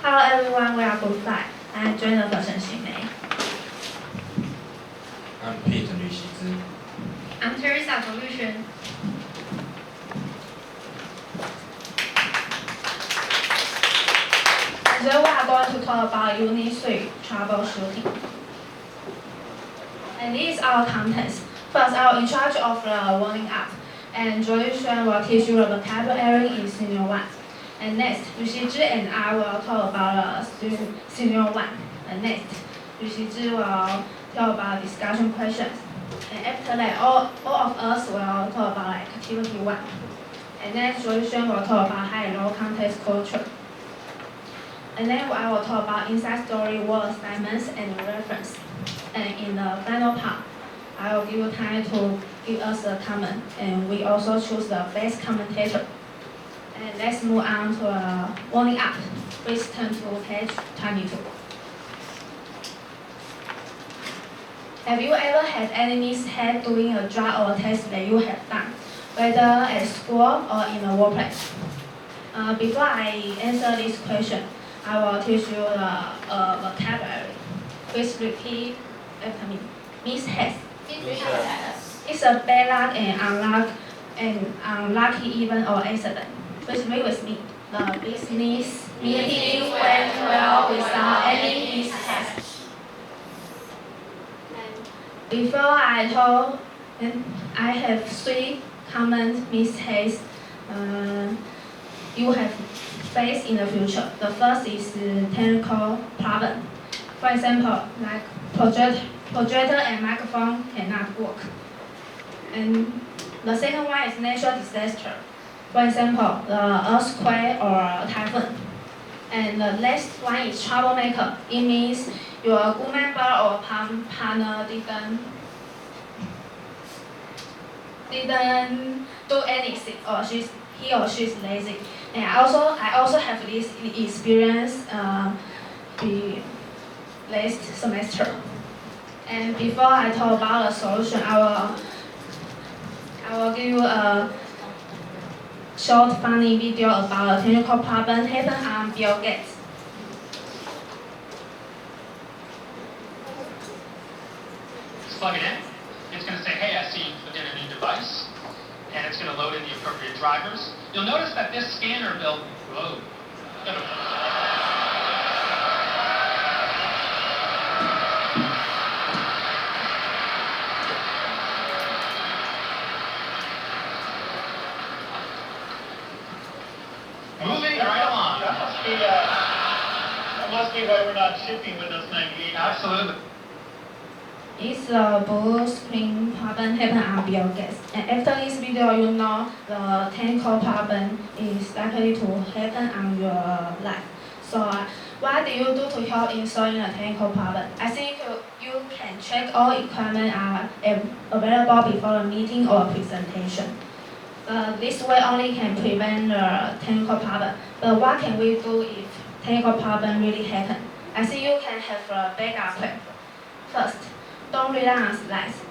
Hello everyone, we are Goodbye. I'm Jennifer Shen Xinmei. I'm Pete 吕喜之。I'm Teresa Hu Yuxuan. And today we are going to talk about Unit 3, troubleshooting. And this is our contents. First, I will in charge of the warming up. And Joy Yuxuan will teach you the vocabulary in Senior 1. And next, Yu Xizhi and I will talk about Senior 1. And next, Yu Xizhi will talk about discussion questions. And after that, all of us will talk about activity 1. And then Joy Yuxuan will talk about high and low context culture. And then I will talk about inside story, word assignments, and reference. And in the final part, I will give you time to give us a comment, and we also choose the best commentator. And let's move on to warming up. Please turn to page 22. Have you ever had any mishap doing a job or test that you have done, whether at school or in the workplace? Before I answer this question, I will teach you the vocabulary. Please repeat after me. Mishap. It's a bad luck and unlucky event or accident. Please read with me. The business meeting went well without any mishap. Before I told, I have 3 common mistakes you have faced in the future. The first is technical problem. For example, like projector and microphone cannot work. And the second one is natural disaster. For example, the earthquake or typhoon. And the last one is troublemaker. It means your good member or partner didn't do anything, or he or she is lazy. And I also have this experience the last semester. And before I talk about the solution, I will give you a short funny video about a technical problem happened on Bill Gates. Plug it in. It's going to say, hey, I see you put in a new device, and it's going to load in the appropriate drivers. You'll notice that this scanner built, whoa. Moving right along. That must be why we're not shipping Windows 98. Absolutely. It's a blue screen problem happened on Bill Gates. And after this video, you know the technical problem is likely to happen on your life. So what do you do to help in solving a technical problem? I think you can check all equipment are available before a meeting or presentation. This way only can prevent the technical problem. But what can we do if technical problem really happen? I think you can have a backup plan. First, don't rely on slides.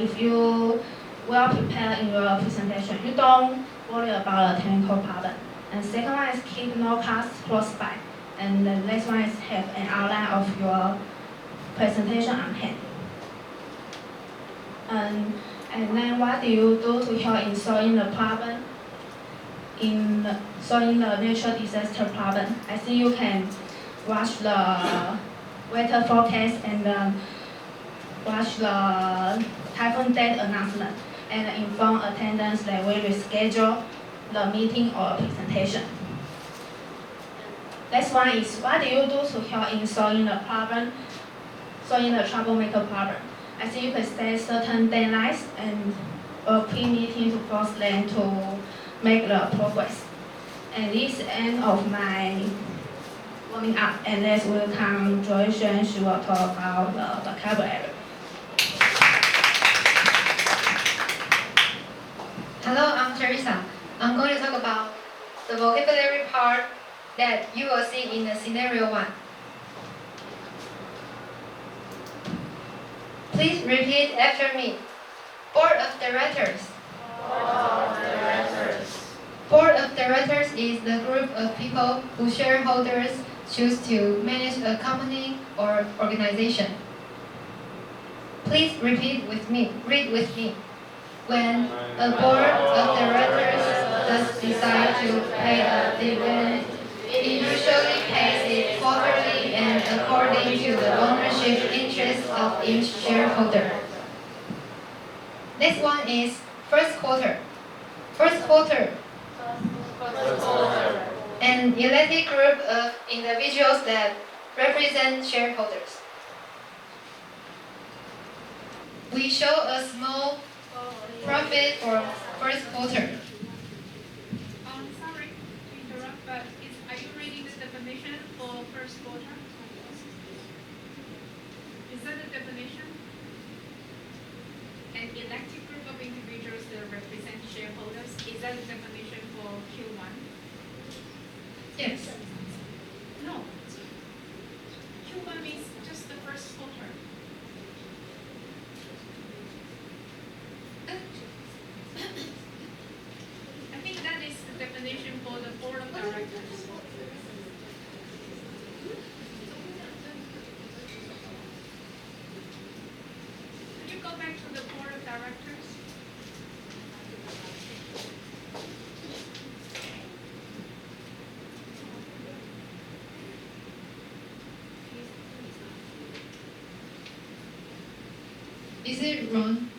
If you well prepare in your presentation, you don't worry about a technical problem. And second one is keep notepads close by. And the next one is have an outline of your presentation on hand. And then what do you do to help in solving the problem? Solving the natural disaster problem, I think you can watch the weather forecast and watch the typhoon date announcement and inform attendants that we reschedule the meeting or presentation. Next one is what do you do to help in solving the troublemaker problem? I think you can set certain deadlines and a pre-meeting to force them to make the progress. And this is the end of my warming up. And next will come Joy Yuxuan. She will talk about the vocabulary. Hello, I'm Teresa. I'm going to talk about the vocabulary part that you will see in the scenario 1. Please repeat after me. Board of Directors. Board of Directors is the group of people whose shareholders choose to manage a company or organization. Please read with me. When a board of directors does decide to pay a dividend, it usually pays it quarterly and according to the ownership interests of each shareholder. Next one is first quarter. First quarter. An elected group of individuals that represent shareholders. We show a small profit for first quarter. Sorry to interrupt, but are you reading the definition for first quarter? Is that the definition? An elected group of individuals that represent shareholders. Is that the definition for Q1? Yes. No. Q1 means just the first quarter. I think that is the definition for the board of directors. Could you go back to the board of directors? Is it wrong?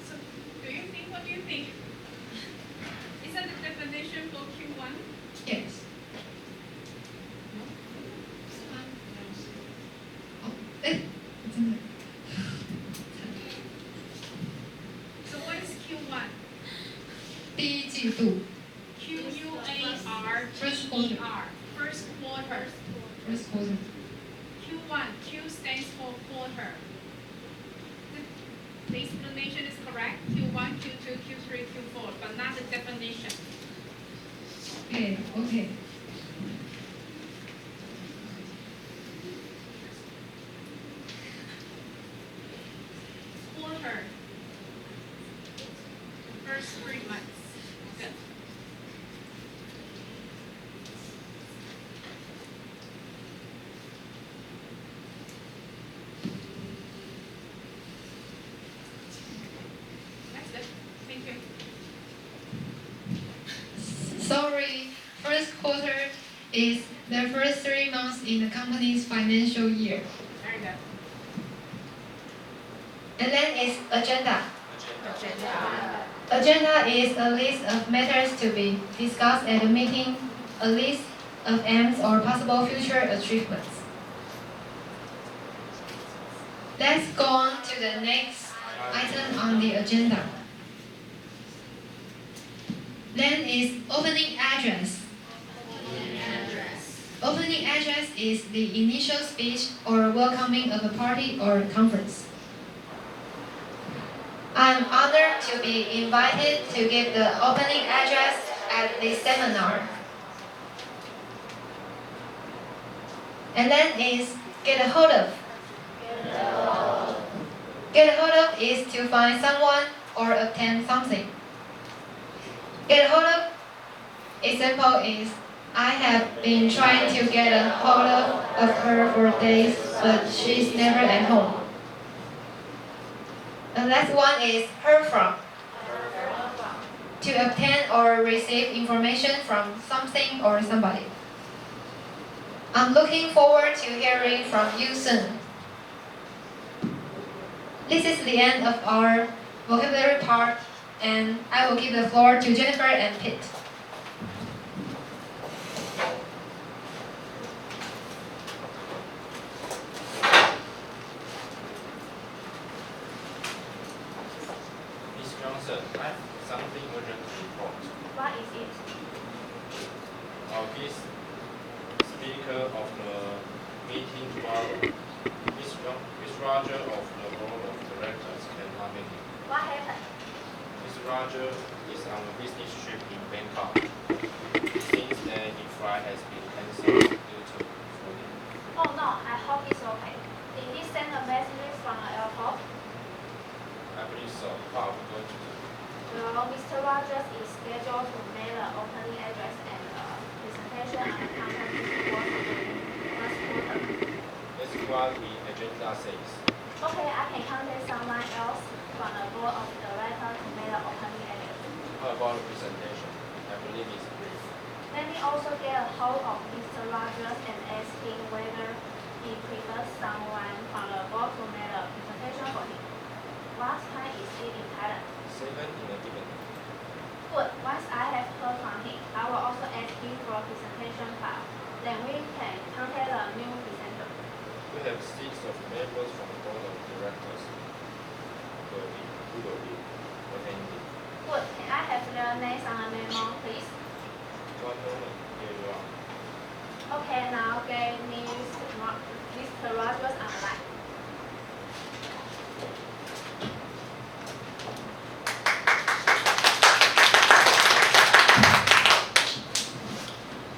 So, what do you think? Is that the definition for Q1? Yes. No. Oh, eh, it's in there. So what is Q1? 第一季度 Q-U-A-R-T-E-R. First quarter. First quarter. First quarter. Q1. Q stands for quarter. The explanation is correct. Q1, Q2, Q3, Q4, but not the definition. Okay, okay. Quarter. The first 3 months. Good. That's it. Thank you. Sorry, first quarter is the first 3 months in the company's financial year. Very good. And then is agenda. Agenda is a list of matters to be discussed at a meeting, a list of aims or possible future achievements. Let's go on to the next item on the agenda. Then is opening address. Opening address is the initial speech or welcoming of a party or conference. I'm honored to be invited to give the opening address at this seminar. And then is get a hold of. Get a hold of is to find someone or obtain something. Get a hold of example is I have been trying to get a hold of her for days, but she's never at home. The last one is heard from. To obtain or receive information from something or somebody. I'm looking forward to hearing from you soon. This is the end of our vocabulary part, and I will give the floor to Jennifer and Pete. Miss Johnson, I have something urgent to report. What is it? This speaker of the meeting tomorrow, Miss Roger of the board of directors cannot make it. What happened? Miss Roger is on a business trip in Bangkok. It seems that the flight has been cancelled due to flooding. Oh no, I hope it's okay. Did he send a message from the airport? I believe so. What are we going to do? Well, Mr. Rogers is scheduled to make the opening address and presentation. presentation and content was during last quarter. That's what the agenda says. Okay, I can contact someone else from the board of directors to make the opening address. How about the presentation? I believe it's brief. Let me also get a hold of Mr. Rogers and ask him whether he prefers someone from the board to make the presentation for him. What time is it in Thailand? 7 in the evening. Good. Once I have heard from him, I will also ask him for a presentation file. Then we can contact the new presenter. We have 6 of members from the board of directors. Who will be attending? Good. Can I have their names on the memo, please? One moment, here you are. Okay, now get Mr. Rogers online.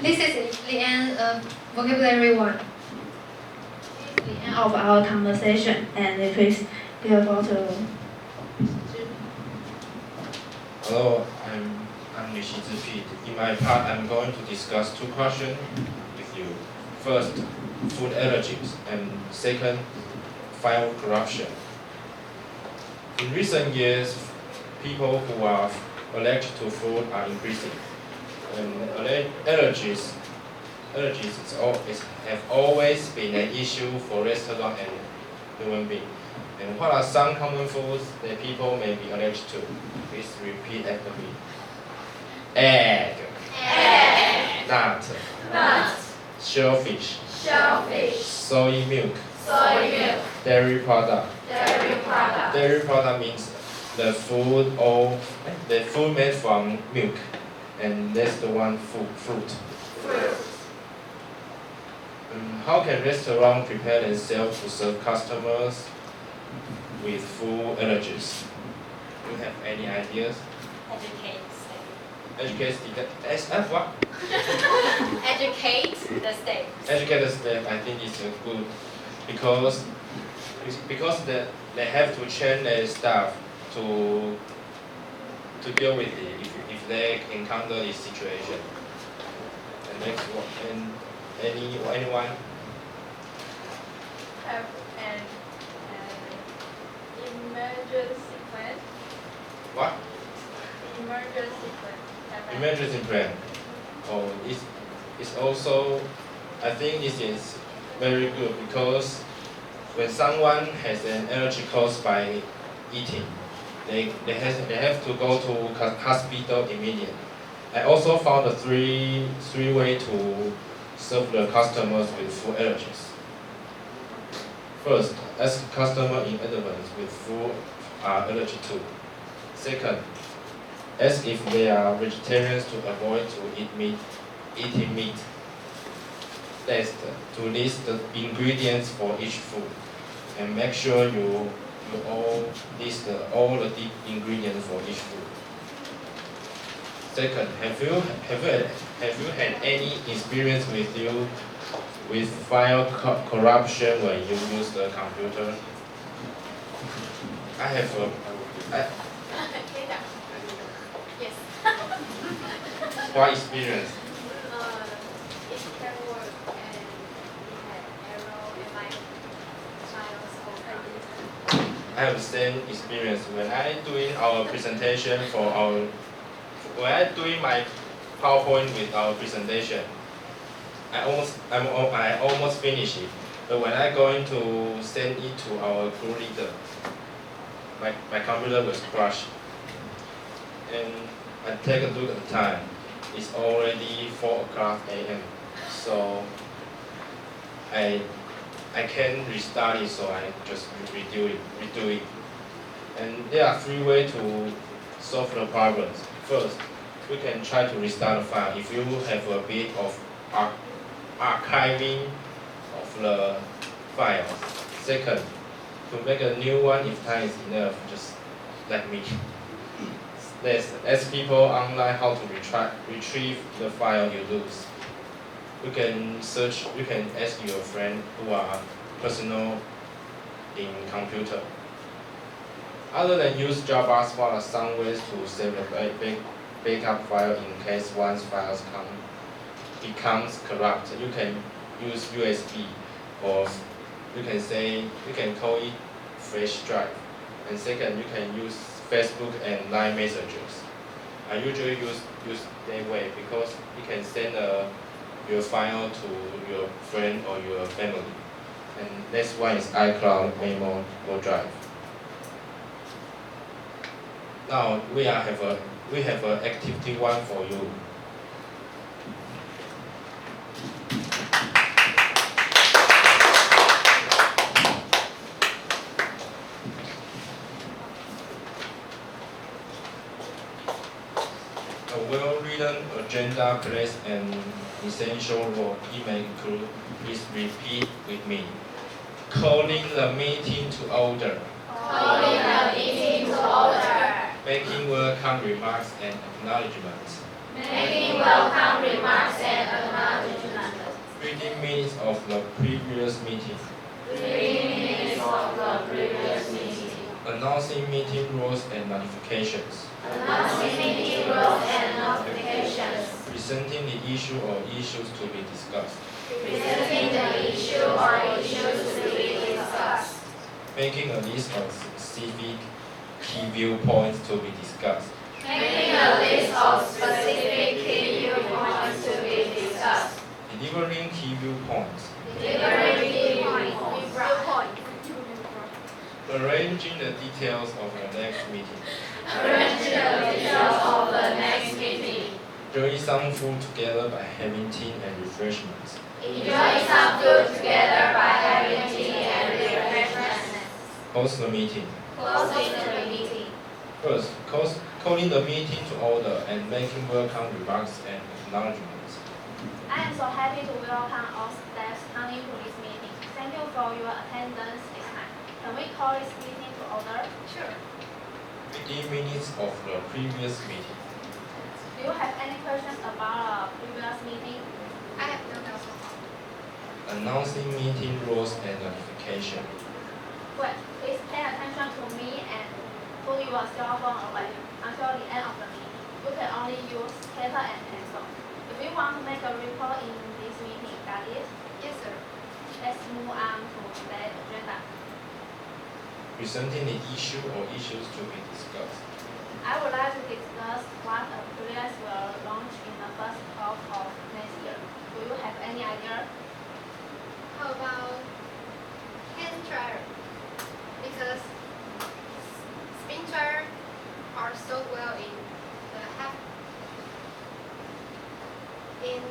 This is the end of vocabulary 1. This is the end of our conversation, and please give a photo. Hello, I'm Rishi Zipit. In my part, I'm going to discuss 2 questions with you. First, food allergies, and second, file corruption. In recent years, people who are allergic to food are increasing. And allergies have always been an issue for restaurants and human beings. And what are some common foods that people may be allergic to? Please repeat after me. Egg. Nut. Shellfish. Soy milk. Dairy product. Dairy product means the food made from milk, and that's the one fruit. How can restaurants prepare themselves to serve customers with food allergies? Do you have any ideas? Educate what? Educate the state. Educate the staff, I think it's good because they have to train their staff to deal with it if they encounter this situation. And next one, and anyone? Have an emergency plan. What? Emergency plan. Have an- Emergency plan. Oh, it's also, I think this is very good because when someone has an allergy caused by eating, they have to go to hospital immediately. I also found a three way to serve the customers with food allergies. First, ask customer in advance with food are allergic to. Second, ask if they are vegetarians to avoid eating meat. Next, to list the ingredients for each food and make sure you all list all the ingredients for each food. Second, have you had any experience with file corruption when you use the computer? I have Yes. what experience? It can work and we had error in my files open. I have the same experience when I doing our presentation when I doing my PowerPoint with our presentation. I almost finish it, but when I going to send it to our group leader, my computer was crashed. And I take a look at the time. It's already 4:00 a.m. So I can't restart it, so I just redo it. And there are 3 ways to solve the problems. First, we can try to restart the file if you have a bit of archiving of the file. Second, to make a new one if time is enough, just like me. Let's ask people online how to retrieve the file you lose. You can ask your friend who are personal in computer. Other than use Java, what are some ways to save the backup file in case one's files come becomes corrupt, you can use USB, or you can call it flash drive. And second, you can use Facebook and Line messages. I usually use that way because you can send your file to your friend or your family. And next one is iCloud, Memo, or Drive. Now we have a activity one for you. A well-written agenda plays an essential role. It may include, please repeat with me, calling the meeting to order, Calling the meeting to order. making welcome remarks and acknowledgements, Making welcome remarks and acknowledgements. reading minutes of the previous meeting, Reading minutes of the previous meeting. announcing meeting rules and notifications, Announcing meeting rules and notifications. presenting the issue or issues to be discussed, Presenting the issue or issues to be discussed. making a list of specific key viewpoints to be discussed, Making a list of specific key viewpoints to be discussed. delivering key viewpoints, Delivering key viewpoints. arranging the details of the next meeting, Arranging the details of the next meeting. enjoying some food together by having tea and refreshments, Enjoy some food together by having tea and refreshments. host the meeting. Closing the meeting. First, calling the meeting to order and making welcome remarks and acknowledgements. I am so happy to welcome all staff coming to this meeting. Thank you for your attendance this time. Can we call this meeting to order? Sure. Reading minutes of the previous meeting. Do you have any questions about the previous meeting? I have no doubt so far. Announcing meeting rules and notification. Well, please pay attention to me and put your cell phone away until the end of the meeting. You can only use paper and pencil. If you want to make a report in this meeting, got it? Yes, sir. Let's move on to today's agenda. Presenting the issue or issues to be discussed. I would like to discuss what appeals will launch in the first half of next year. Do you have any idea? How about hand dryer? Because spin dryer are so well in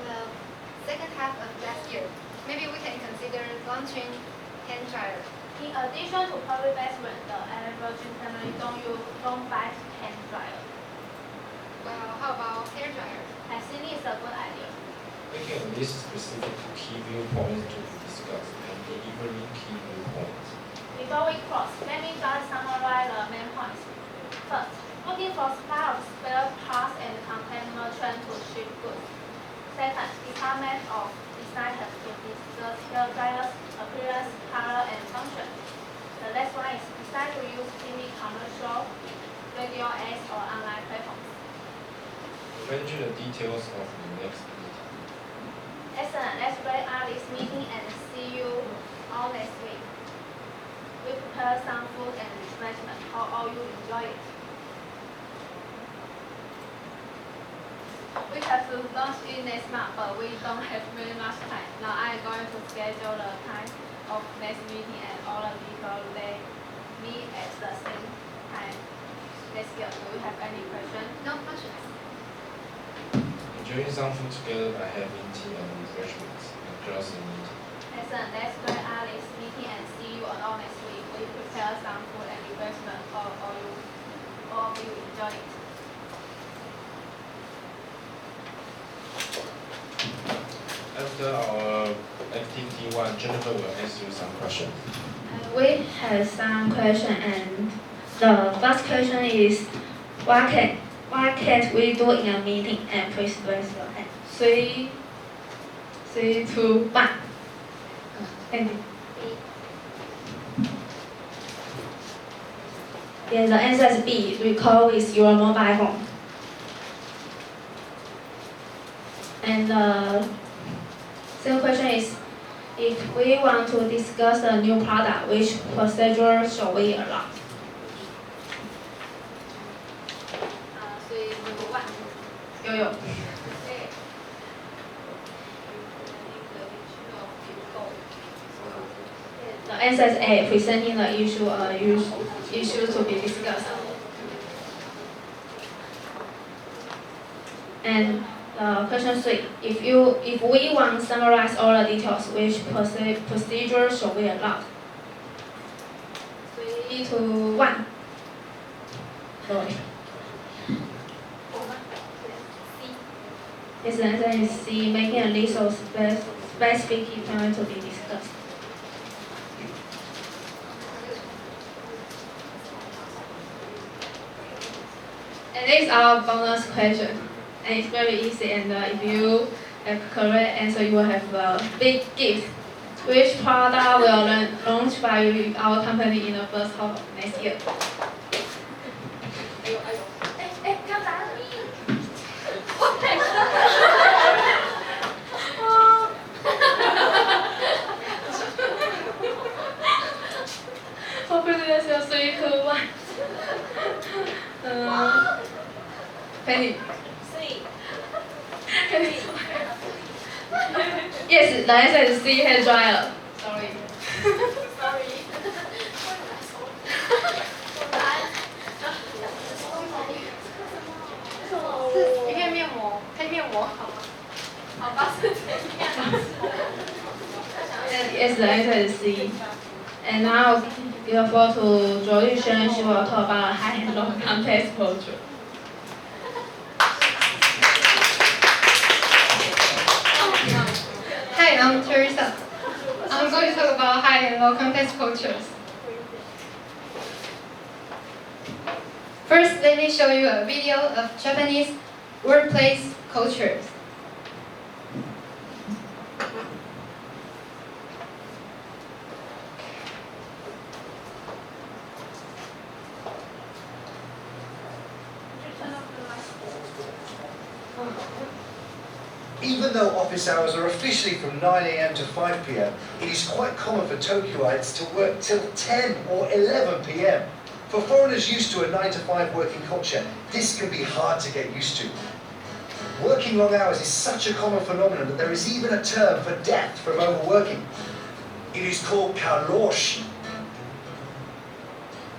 the second half of last year. Maybe we can consider launching hand dryer. In addition to public bathroom, the average family don't buy hand dryer. Well, how about hair dryer? I think it's a good idea. Making a list specific to key viewpoints to be discussed and delivering key viewpoints. Before we close, let me just summarize the main points. First, looking for supply of spare parts and container train to ship goods. Second, Department of Design has to discuss hair dryers, appearance, color, and function. The next one is decide to use TV commercial, radio ads, or online platforms. Arranging the details of the next meeting. Excellent. Let's wrap up this meeting and see you all next week. We prepare some food and refreshment. Hope all you enjoy it. We have to launch in next month, but we don't have very much time. Now I am going to schedule the time of next meeting and all the people they meet at the same time. Let's go. Do you have any questions? No questions. Enjoying some food together by having tea and refreshments and closing meeting. Excellent. Let's wrap up this meeting and see you all next week. We prepare some food and refreshment for all of you enjoy it. After our activity one, Jennifer will ask you some questions. We have some question, and the first question is, what can we do in a meeting? And please raise your hand. 3, 2, 1. Thank you. Yes, the answer is B. Record with your mobile phone. And the Second question is, if we want to discuss a new product, which procedure should we adopt? 所以number one. 悠悠。 The answer is A, presenting the issue to be discussed. And question 3, if we want to summarize all the details, which procedure should we adopt? 3, 2, 1. Sorry. Yes, the answer is C, making a list of specific key points to be discussed. And this is our bonus question. And it's very easy, and if you have correct answer, you will have a big gift. Which product will launch by our company in the first half of next year? 不要打你！ Hopefully that's your 3, 2, 1. Penny. 3. Yes, the answer is C, hair dryer. Sorry. Sorry. 是一片面膜，黑面膜，好吗？好吧，是这样。 Yes, the answer is C. And now give the floor to Zhou Yushen. She will talk about high and low context culture. Hi, I'm Teresa. I'm going to talk about high and low context cultures. First, let me show you a video of Japanese workplace cultures. Even though office hours are officially from 9 a.m. to 5 p.m., it is quite common for Tokyoites to work till 10 or 11 p.m. For foreigners used to a 9 to 5 working culture, this can be hard to get used to. Working long hours is such a common phenomenon that there is even a term for death from overworking. It is called karoshi.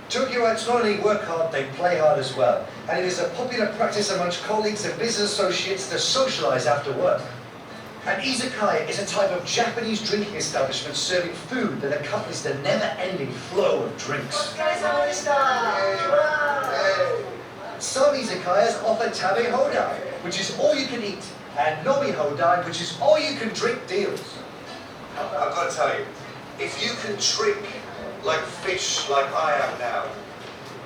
Tokyoites not only work hard, they play hard as well, and it is a popular practice amongst colleagues and business associates to socialize after work. An izakaya is a type of Japanese drinking establishment serving food that accompanies the never-ending flow of drinks. Some izakayas offer tabe hodai, which is all you can eat, and nomi hodai, which is all you can drink deals. I've got to tell you, if you can drink like fish, like I am now,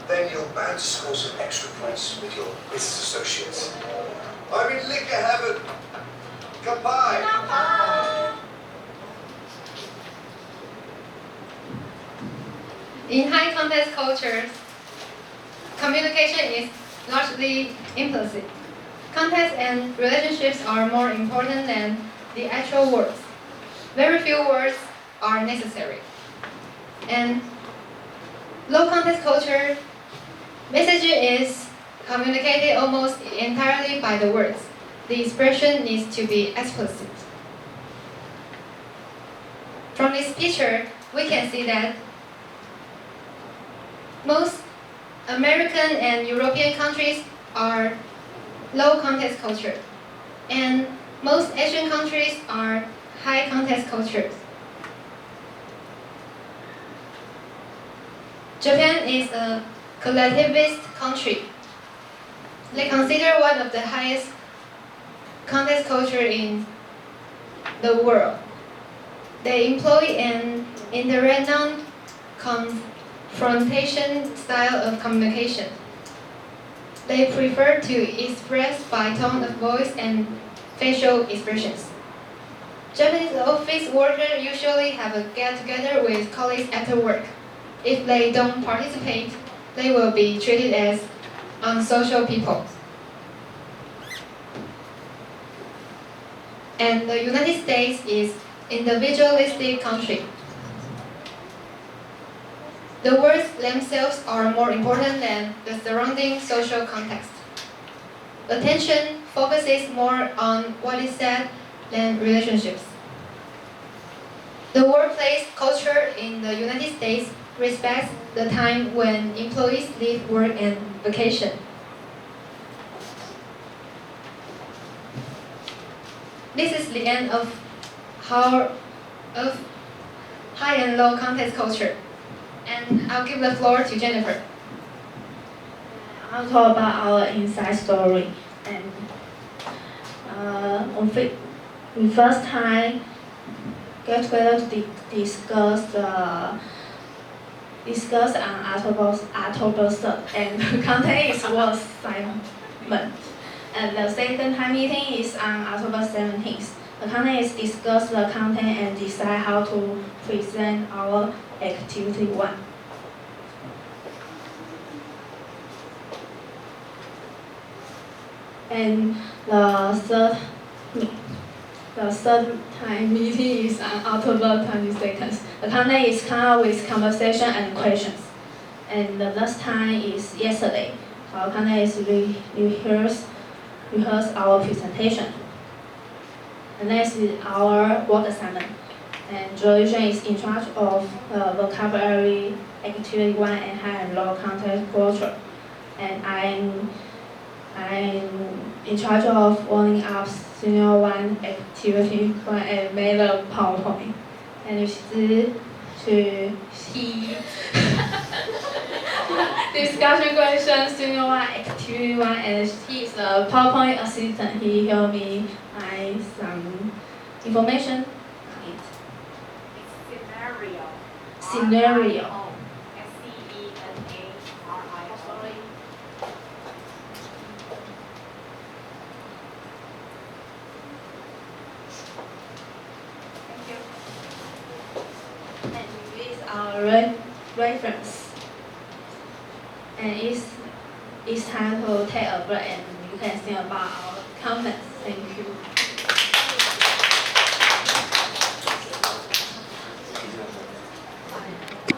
then you're bound to score some extra points with your business associates. I'm in liquor heaven. Goodbye. In high context cultures, communication is largely implicit. Context and relationships are more important than the actual words. Very few words are necessary. And low context culture, message is communicated almost entirely by the words. The expression needs to be explicit. From this picture, we can see that most American and European countries are low context culture, and most Asian countries are high context cultures. Japan is a collectivist country. They consider one of the highest context culture in the world. They employ an indirect non-confrontation style of communication. They prefer to express by tone of voice and facial expressions. Japanese office workers usually have a get-together with colleagues after work. If they don't participate, they will be treated as unsocial people. and the United States is individualistic country. The words themselves are more important than the surrounding social context. Attention focuses more on what is said than relationships. The workplace culture in the United States respects the time when employees leave work and vacation. This is the end of high and low context culture. And I'll give the floor to Jennifer. I'll talk about our inside story. And we first time get together to discuss on October 3rd, and the content was Simon. And the second time meeting is on October 17th. The content is discuss the content and decide how to present our activity 1. And the third time meeting is on October 22nd. The content is come up with conversation and questions. And the last time is yesterday. Our content is rehearse our presentation. And next is our work assignment. And Julian is in charge of vocabulary activity 1 and high and low context culture. And I'm in charge of warming up senior 1 activity 1 and made a PowerPoint. And to see discussion questions, senior 1 activity 1, and he is a PowerPoint assistant. He helped me find some information on it. It's Scenario. SCENARIO. Thank you. And this is our reference. And it's time to take a break, and you can think about our comments. Thank you.